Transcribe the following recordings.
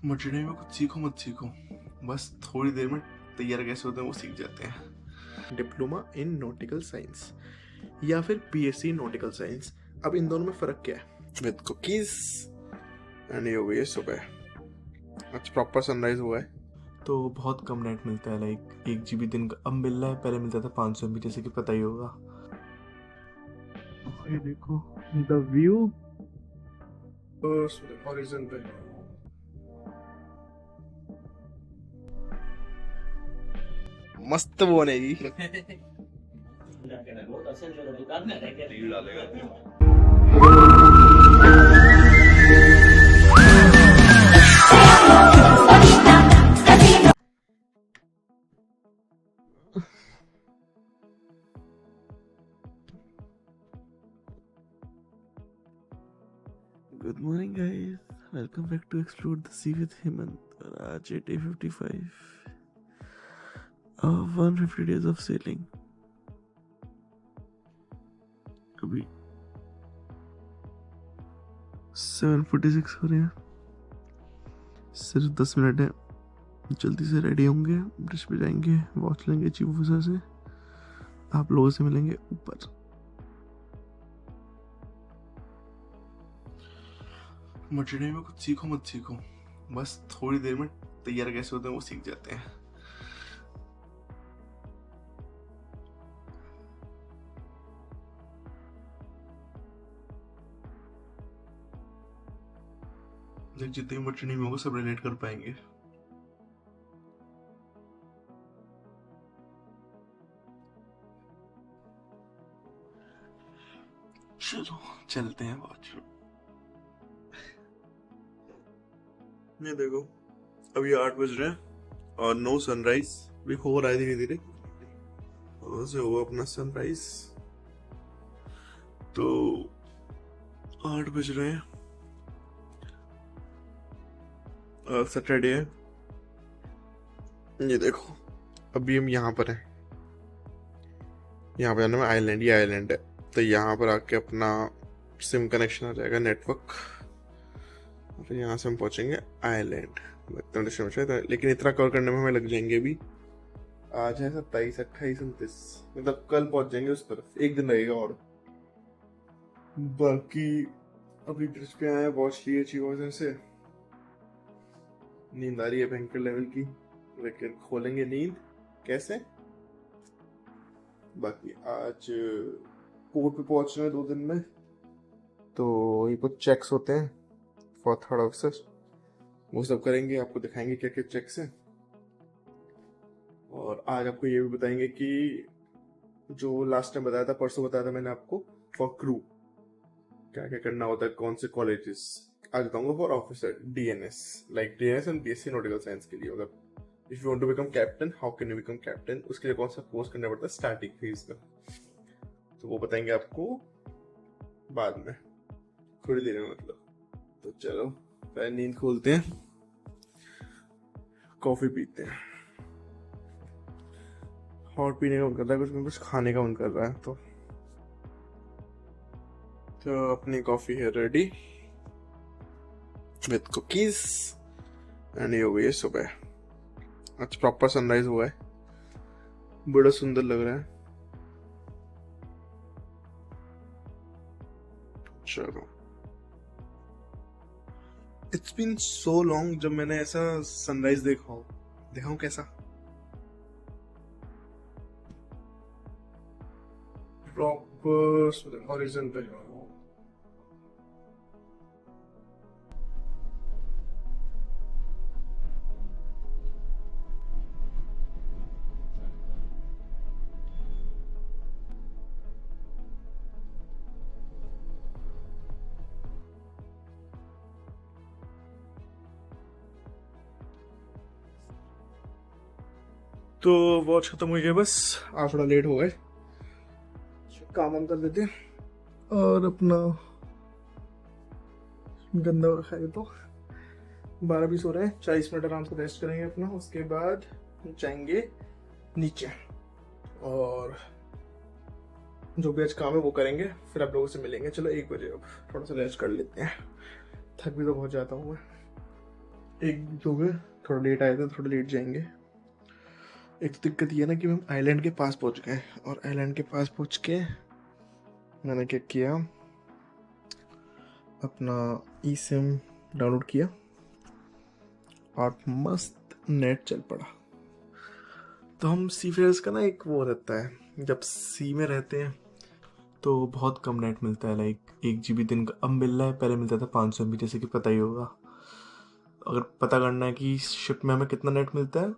मटने में कुछ सीखो मत सीखो, बस थोड़ी देर में तैयार कैसे होते हैं वो सीख जाते हैं। डिप्लोमा इन नॉटिकल साइंस या फिर बीएससी नॉटिकल साइंस, अब इन दोनों में फर्क क्या है? विद कुकीज एंड ये हो गई है सुबह। आज प्रॉपर सनराइज हुआ है तो बहुत कम नेट मिलता है, लाइक 1 GB दिन का अब मिल रहा है, पहले मिलता था 500 MB, जैसे कि पता ही होगा। ये देखो द व्यू हॉरिजॉन पे, मस्त वो बनेगी। Good morning guys, welcome back to explore the sea with Hemant. और आज है day 55 of 150 days of sailing। अभी 7:46 हो रहे हैं, सिर्फ 10 मिनट है। जल्दी से रेडी होंगे, ब्रिज पे जाएंगे, वॉच लेंगे चीफ ऑफिसर से, आप लोगों से मिलेंगे ऊपर। मटने में कुछ सीखो मत सीखो, बस थोड़ी देर में तैयार कैसे होते हैं वो सीख जाते हैं। जितने मटनी में होगा सब रिलेट कर पाएंगे। चलो चलते हैं वॉशरूम। ये देखो अभी 8 बज रहे हैं और नो सनराइज भी हो रहा है धीरे धीरे, से होगा अपना सनराइज। तो 8 बज रहे हैं, सैटरडे है। ये देखो अभी हम यहाँ पर हैं, यहाँ पर जाना है आइलैंड, ये आइलैंड है, तो यहाँ पर आके अपना सिम कनेक्शन आ जाएगा, नेटवर्क, और यहाँ से हम पहुँचेंगे आइलैंड। लेकिन इतना कवर करने में हमें लग जाएंगे अभी, आज है 27, 28, 29, मतलब कल पहुँच जाएंगे उस तरफ, एक दिन लगेगा। और बाकी अभी ब्रिज पे आए, वॉच लिए चीज़ों से, नींद आ रही है भयंकर लेवल की, लेकिन खोलेंगे नींद कैसे। बाकी आज पोर्ट पे पहुंचना है 2 दिन में, तो ये कुछ चेक्स होते हैं फॉर थर्ड ऑफिसर, वो सब करेंगे, आपको दिखाएंगे क्या क्या चेक्स हैं। और आज आपको ये भी बताएंगे कि जो लास्ट टाइम बताया था, परसों बताया था मैंने आपको, फॉर क्रू क्या क्या करना होता है, कौन से कॉलेजेस। आज बताऊंगा for officer DNS, like DNS and BSc nautical science के लिए, मतलब if you want to become captain, how can you become captain, उसके लिए कौन सा कोर्स करना पड़ता है स्टार्टिंग फेज में, तो वो बताएंगे आपको बाद में, थोड़ी देर में मतलब। तो चलो पहले नींद खोलते हैं, कॉफी पीते हैं, हॉट पीने का मन कर रहा है, कुछ खाने का मन कर रहा है, तो अपनी कॉफी है रेडी विद कुकीज एंड ये हो गई है सुबह। आज प्रॉपर सनराइज हुआ है, बड़ा सुंदर लग रहा है। चलो इट्स बीन सो लॉन्ग जब मैंने ऐसा सनराइज देखा हूं कैसा, प्रॉपर हॉरिजॉन पे। तो वॉच खत्म हुई है, बस आप थोड़ा लेट हो गए, काम हम कर लेते और अपना गंदा रखा है। तो 12-20 हो रहे हैं, 40 मिनट आराम से रेस्ट करेंगे अपना, उसके बाद जाएंगे नीचे और जो भी आज काम है वो करेंगे, फिर आप लोगों से मिलेंगे। चलो 1 बजे अब थोड़ा सा रेस्ट कर लेते हैं, थक भी तो बहुत जाता हूँ मैं। एक जो है थोड़ा लेट आए थे, थोड़ा लेट जाएंगे। एक तो दिक्कत ये है ना कि हम आइलैंड के पास पहुंच गए, और आइलैंड के पास पहुंच के मैंने क्या किया, अपना ई सिम डाउनलोड किया और मस्त नेट चल पड़ा। तो हम सी फेयर्स का ना एक वो रहता है, जब सी में रहते हैं तो बहुत कम नेट मिलता है, लाइक 1 GB दिन का अब मिल रहा है, पहले मिलता था 500 MB, जैसे कि पता ही होगा। अगर पता करना है कि शिप में हमें कितना नेट मिलता है,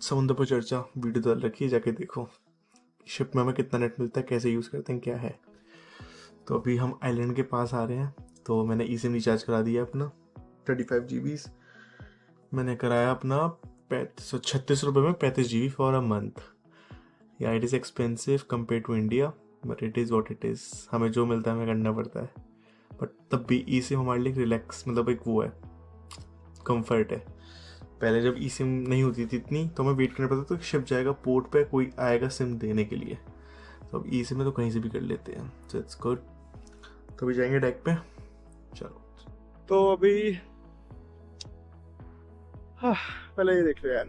समुद्र पर चर्चा वीडियो डाल रखी है, जाके देखो शिप में हमें कितना नेट मिलता है, कैसे यूज़ करते हैं, क्या है। तो अभी हम आइलैंड के पास आ रहे हैं, तो मैंने ई सिम रिचार्ज करा दिया अपना 35 GB। मैंने कराया अपना 36 रुपये में 35 GB फॉर अ मंथ। या it is expensive compare to India, but it is what it is. हमें जो मिलता है हमें करना पड़ता है, बट तब भी ई सिम हमारे लिए रिलैक्स, मतलब एक वो है, कंफर्ट है। पहले जब ई सिम नहीं होती थी इतनी, तो हमें वेट करना पड़ता था कि शिप जाएगा पोर्ट पे, कोई आएगा सिम देने के लिए। तो अब ई सिम में तो कहीं से भी कर लेते हैं, सो इट्स गुड। तो अभी जाएंगे डेक पे, चलो। तो अभी हाँ, पहले ये देख लो यार,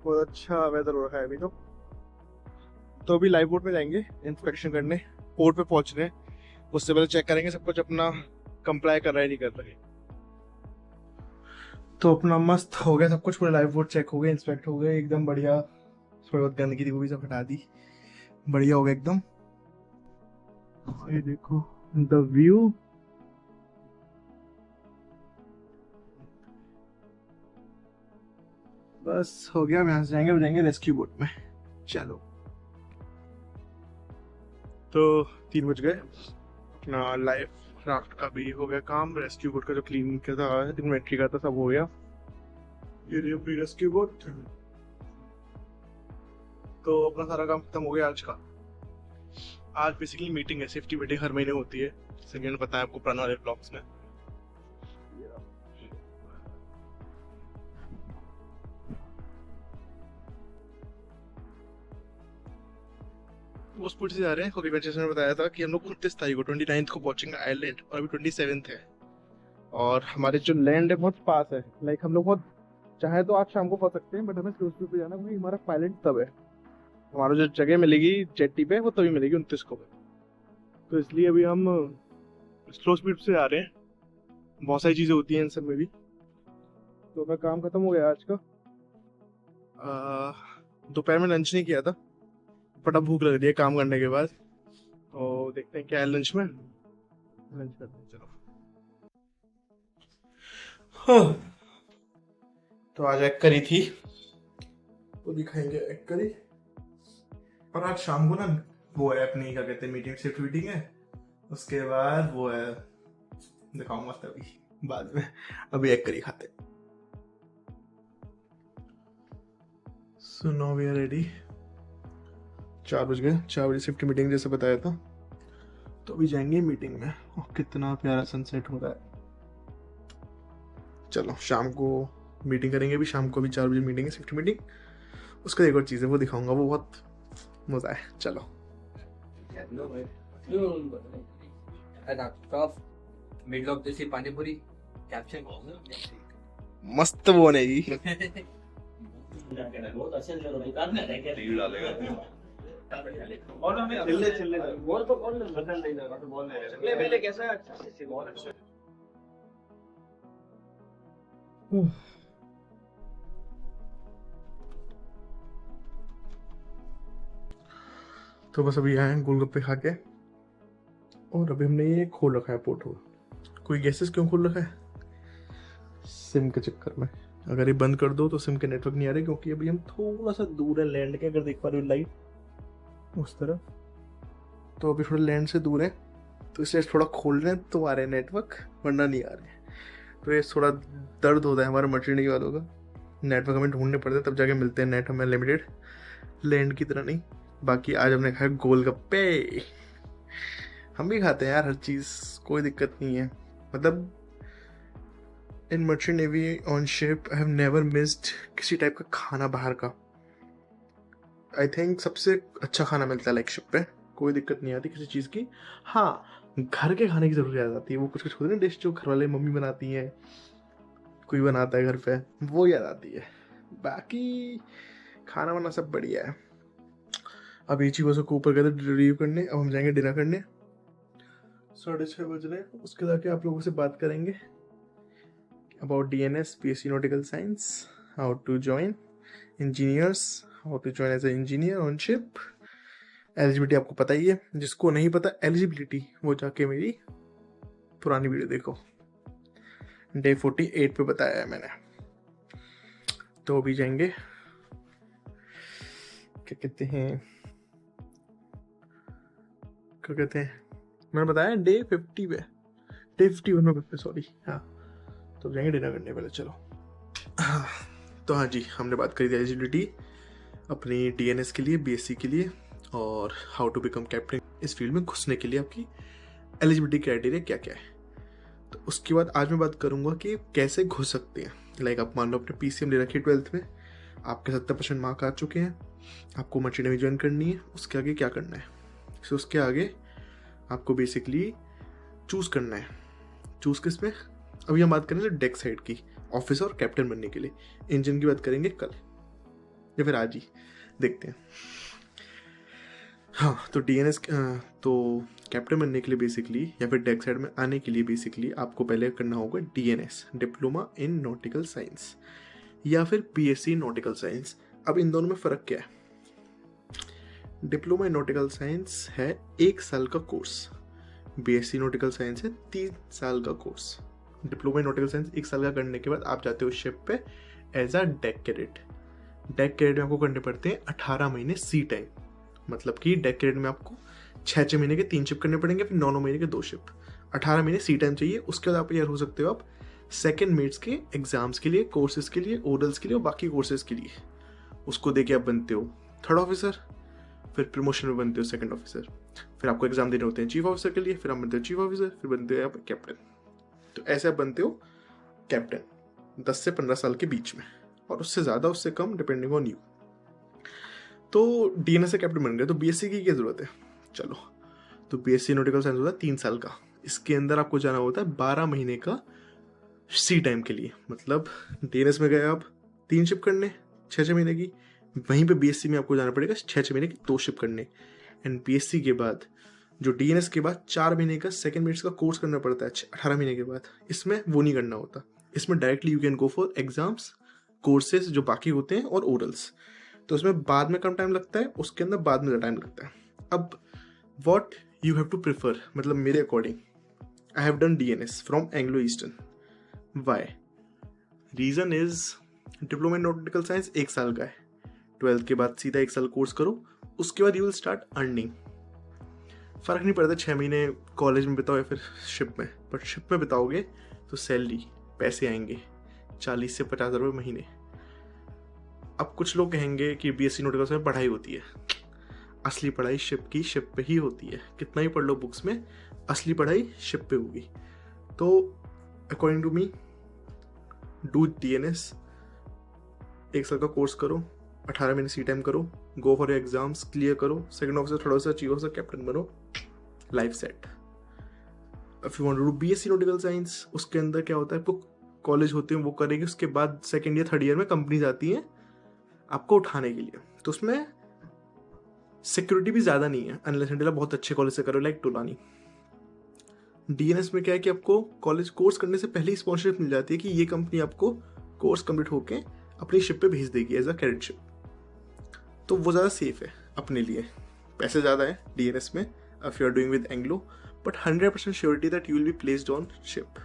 बहुत अच्छा वेदर हो रखा है अभी तो अभी लाइव बोट में जाएंगे इंस्पेक्शन करने, पोर्ट पे पहुंच रहे हैं। उससे पहले चेक करेंगे सब कुछ अपना कंप्लाई कर रहा है नहीं कर रहा है। तो अपना मस्त हो गया सब कुछ, पूरे लाइव बोट चेक हो गए, इंस्पेक्ट हो गए एकदम बढ़िया। थोड़ी बहुत गंदगी थी वो भी सब हटा दी, बढ़िया हो गया एकदम। ये देखो द व्यू, बस हो गया। यहाँ से जाएंगे रेस्क्यू बोट में, चलो। तो 3 बज गए, अपना लाइफ राफ्ट का भी हो गया काम, रेस्क्यू बोट का जो क्लीन किया था, इन्वेंट्री का था, सब हो गया। ये रही अपनी रेस्क्यू बोट। तो अपना सारा काम खत्म हो गया आज का। आज बेसिकली मीटिंग है, सेफ्टी मीटिंग हर महीने होती है, जैसे मैंने बताया आपको पुराने वाले ब्लॉग्स में। वो स्पीड से जा रहे हैं क्योंकि मैं जैसे मैंने बताया था कि हम लोग 29 तारीख को 29th को पहुंचेंगे आइलैंड, और अभी 27th है। और हमारे जो लैंड है बहुत पास है, लाइक हम लोग बहुत चाहे तो आज शाम को पहुंच सकते हैं, बट हमें स्लो स्पीड पे जाना क्योंकि हमारा पायलट तब है, हमारा जो जगह मिलेगी जेट्टी पे वो तभी मिलेगी 29 को। तो इसलिए अभी हम स्लो स्पीड से आ रहे हैं, बहुत सारी चीजें होती हैं इन सब में भी। तो मैं काम खत्म हो गया आज का। दोपहर में लंच नहीं किया था, बट अब भूख लग रही है काम करने के बाद, तो देखते हैं क्या है लंच में, लंच करते हैं, चलो। हाँ। तो आज एग करी थी, वो भी खाएंगे एग करी। और आज शाम को ना वो है अपनी, क्या कहते हैं, मीटिंग, शिफ्ट मीटिंग है, उसके बाद वो है, दिखाऊंगा तभी बाद में। अभी एग करी खाते। So now we are ready. 4 बज गए, 4 बजे शिफ्ट मीटिंग जैसे बताया था, तो अभी जाएंगे मीटिंग में। और कितना प्यारा सनसेट हो रहा है। चलो शाम को मीटिंग करेंगे, अभी शाम को भी 4 बजे मीटिंग है, शिफ्ट मीटिंग। उसका एक और चीज़ है वो दिखाऊंगा, वो बहुत मजा है, चलो। मिड ऑफ जैसी पानीपुरी कैप्शन मस्त वो बनेगी। बहुत अच्छा दुकान में रह के डालेगा और हमें चिल्ले बोल तो कौन बदल नहीं लगा तो बोल रहे चिल्ले पहले कैसा अच्छा से बहुत अच्छा। तो बस अभी आए हैं गोलगप्पे खा के, और अभी हमने ये खोल रखा है पोर्ट होल। कोई गैसेस क्यों खोल रखा है? सिम के चक्कर में। अगर ये बंद कर दो तो सिम के नेटवर्क नहीं आ रहे, क्योंकि अभी हम थोड़ा सा दूर है लैंड के, अगर देख पा रहे हो लाइट उस तरफ, तो अभी थोड़ा लैंड से दूर है, तो इसलिए थोड़ा खोल रहे हैं तो आ रहे हैं नेटवर्क, वरना नहीं आ रहे। तो ये थोड़ा दर्द होता है हमारे मर्चेंटी वालों का, नेटवर्क हमें ढूंढने पड़ते हैं तब जाके मिलते हैं नेट हमें लिमिटेड, लैंड की तरह नहीं। बाकी आज हमने खाया गोलगप्पे। हम भी खाते हैं यार हर चीज़, कोई दिक्कत नहीं है। मतलब इन merchant navy on ship I have never missed किसी टाइप का खाना बाहर का। आई थिंक सबसे अच्छा खाना मिलता है लाइक शिप पे, कोई दिक्कत नहीं आती किसी चीज़ की। हाँ, घर के खाने की ज़रूरत आ जाती है, वो कुछ कुछ होती है ना डिश जो घर वाले मम्मी बनाती हैं, कोई बनाता है घर पे, वो याद आती है। बाकी खाना वाना सब बढ़िया है। अब ये चीज़ों को ऊपर गए थे रिव्यू करने, अब हम जाएंगे डिनर करने। 6:30 बज रहे हैं। उसके जाके आप लोगों से बात करेंगे about DNS BSc Nautical Science, how to join engineers, how to join as an engineer on ship। Eligibility आपको पता ही है, जिसको नहीं पता एलिजिबिलिटी वो जाके मेरी पुरानी वीडियो देखो, डे 48 पे बताया है मैंने। तो अभी जाएंगे, क्या कहते हैं, मैंने बताया डे 50 पे, डे 51 पे सॉरी। हाँ, तो जाएंगे डिनर करने पहले। चलो तो हाँ जी, हमने बात करी थी एलिजिबिलिटी अपनी DNS के लिए, BSc के लिए, और हाउ टू बिकम कैप्टन। इस फील्ड में घुसने के लिए आपकी एलिजिबिलिटी क्राइटेरिया क्या क्या है। तो उसके बाद आज मैं बात करूंगा कि कैसे घुस सकते हैं। लाइक आप मान लो अपने PCM ले रखी है 12th में, आपके 70% मार्क आ चुके हैं, आपको मर्चेंट नेवी ज्वाइन करनी है। उसके आगे क्या करना है? सो उसके आगे आपको बेसिकली चूज़ करना है। चूज़ किस में? अभी हम बात करेंगे डेक साइड की, ऑफिसर और कैप्टन बनने के लिए। इंजन की बात करेंगे कल या फिर आज ही, देखते हैं। हाँ, तो DNS तो कैप्टन बनने के लिए बेसिकली या फिर डेक साइड में आने के लिए बेसिकली आपको पहले करना होगा DNS, diploma in nautical science, या फिर BSc नॉटिकल साइंस। अब इन दोनों में फ़र्क क्या है? डिप्लोमा इन नॉटिकल साइंस है 1 साल का कोर्स, BSc नॉटिकल साइंस है 3 साल का course. Diploma in nautical science 1 साल का करने के बाद आप जाते हो शिप पे as a deck cadet. Deck cadet में आपको करने पड़ते हैं 18 महीने सी टाइम, मतलब कि डेक कैडेट में आपको 6 महीने के 3 शिप करने पड़ेंगे, फिर 9 महीने के 2 शिप, 18 महीने सी टाइम चाहिए। उसके बाद आप यार हो सकते हो आप सेकेंड मेट्स के एग्जाम्स के लिए, कोर्सेज के लिए, ओरल्स के लिए और बाकी कोर्सेज के लिए। उसको देके आप बनते हो 3rd ऑफिसर, फिर प्रमोशन में बनते हो 2nd ऑफिसर, फिर आपको एग्जाम देने होते हैं चीफ ऑफिसर के लिए, फिर आप बनते हो चीफ ऑफिसर, फिर बनते हो आप कैप्टन। तो ऐसे आप बनते हो कैप्टन 10 से 15 साल के बीच में, और उससे ज़्यादा उससे कम डिपेंडिंग ऑन यू। तो DNS से कैप्टन बन गए, तो BSc की क्या ज़रूरत है? चलो, तो BSc नॉटिकल साइंस होता है 3 साल का। इसके अंदर आपको जाना होता है 12 महीने का सी टाइम के लिए। मतलब DNS में गए आप 3 शिप करने 6 महीने की, वहीं पे BSc में आपको जाना पड़ेगा 6 महीने की 2 शिप करने। एंड BSc के बाद जो DNS के बाद 4 महीने का सेकेंड मेट्स का कोर्स करना पड़ता है 18 महीने के बाद। इसमें वो नहीं करना होता, इसमें directly you can go for exams, courses जो बाकी होते हैं और ओरल्स। तो उसमें बाद में कम टाइम लगता है, उसके अंदर बाद में टाइम लगता है। अब what you have to prefer, मतलब मेरे according I have done DNS from Anglo Eastern. Why? Reason is diploma in nautical science 1 साल का है, 12th के बाद सीधा 1 साल कोर्स करो, उसके बाद यू विल स्टार्ट अर्निंग। फ़र्क नहीं पड़ता 6 महीने कॉलेज में बिताओ या फिर शिप में, बट शिप में बिताओगे तो सैलरी, पैसे आएंगे 40 से 50 हज़ार रुपये महीने। अब कुछ लोग कहेंगे कि BSc नॉटिकल साइंस में पढ़ाई होती है, असली पढ़ाई शिप पे ही होती है। कितना ही पढ़ लो बुक्स में, असली पढ़ाई शिप पे होगी। तो according to me, do DNS, 1 साल का कोर्स करो, 18 महीने सी टाइम करो, गो फॉर एग्जाम्स, क्लियर करो, 2nd officer, 3rd officer, chief officer, captain बनो, life set. If you want to do BSc nautical science, उसके अंदर क्या होता है, आपको कॉलेज होते हैं वो करेंगे, उसके बाद 2nd या 3rd ईयर में कंपनीज आती हैं आपको उठाने के लिए। तो उसमें सिक्योरिटी भी ज़्यादा नहीं है, अनलेस एंड बहुत अच्छे कॉलेज से करो, लाइक टोलानी। DNS में क्या है कि आपको कॉलेज कोर्स करने से पहले ही स्पॉन्सरशिप मिल जाती है कि ये कंपनी आपको कोर्स कंप्लीट होके अपनी शिप पे भेज देगी एज अ कैडेटशिप। तो वो ज़्यादा सेफ है अपने लिए। पैसे ज़्यादा है DNS में if you are doing with Anglo, but 100% surety that you will be placed on ship.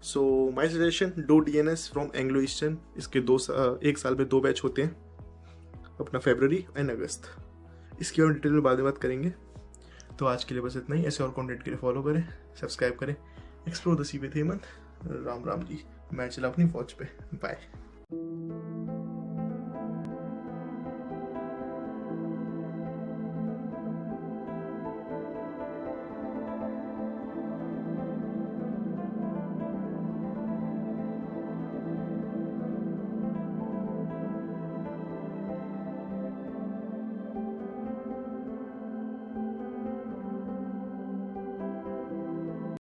So my suggestion, do DNS from Anglo Eastern. इसके 1 साल में 2 बैच होते हैं, अपना फरवरी एंड अगस्त। इसकी और डिटेल में बाद में बात करेंगे। तो आज के लिए बस इतना ही। ऐसे और कंटेंट के लिए फॉलो करें, सब्सक्राइब करें। Explore the sea with Hemant. Ram Ram ji, मैं चला अपनी फौज पे। बाय।